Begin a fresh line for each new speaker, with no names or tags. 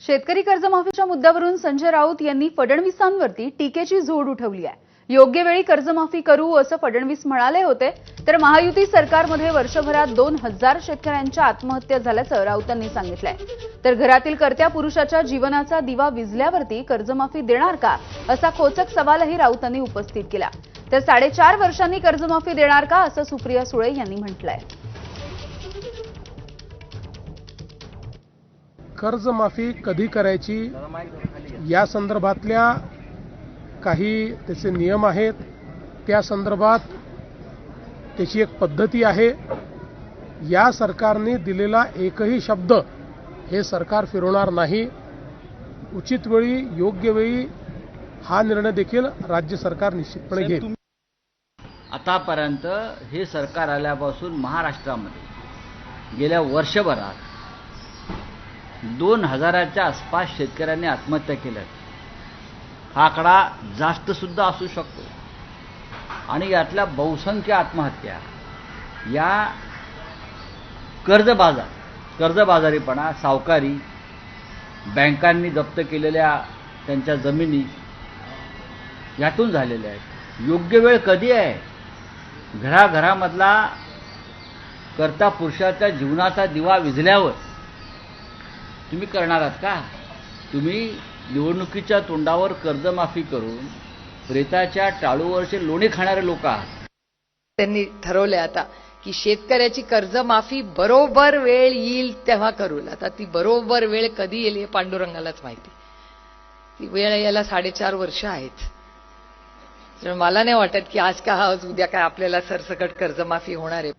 शेतकरी कर्जमाफीच्या मुद्द्यावरून संजय राऊत यांनी फडणवीसांवरती टीकेची झोड उठवली आहे। योग्य वेळी कर्जमाफी करू असं फडणवीस म्हणाले होते, तर महायुती सरकारमध्ये वर्षभरात 2000 शेतकऱ्यांच्या आत्महत्या झाल्याचं राऊतांनी सांगितलंय। तर घरातील कर्त्या पुरुषाच्या जीवनाचा दिवा विझल्यावरती कर्जमाफी देणार का असा खोचक सवालही राऊतांनी उपस्थित केला। तर 4.5 वर्षांनी कर्जमाफी देणार का असं सुप्रिया सुळे यांनी म्हटलंय।
कर्जमाफी कधी करायची या संदर्भातल्या काही त्याचे नियम आहेत, त्या संदर्भात त्याची एक पद्धती आहे। या सरकारने दिलेला एकही शब्द हे सरकार फिरवणार नाही। उचित वेळी योग्य वेळी हा निर्णय देखील राज्य सरकार निश्चितपणे घेईल।
आतापर्यंत हे सरकार आल्यापासून महाराष्ट्रामध्ये गेल्या वर्षभरात 2000च्या आसपास शेतकऱ्यांनी आत्महत्या केल्या। हा आकडा जास्त सुद्धा असू शकतो आणि यातल्या बहुसंख्य आत्महत्या या कर्जबाजारीपणा, सावकारी, बँकांनी जप्त केलेल्या त्यांच्या जमिनी यातून झालेल्या आहेत। योग्य वेळ कधी आहे? घराघरामधला कर्ता पुरुषाच्या जीवनाचा दिवा विझल्यावर तुम्ही करणार आहात का? तुम्ही निवडणुकीच्या तोंडावर कर्जमाफी करून प्रेताच्या टाळूवरचे लोणी खाणारे लोक आहात।
त्यांनी ठरवले आता की शेतकऱ्याची कर्जमाफी बरोबर वेळ येईल तेव्हा करू। आता ती बरोबर वेळ कधी येईल हे पांडुरंगालाच माहिती। ती वेळ यायला 4.5 वर्ष आहेत। तर मला नाही वाटत की आज का आज उद्या काय आपल्याला सरसकट कर्जमाफी होणार आहे।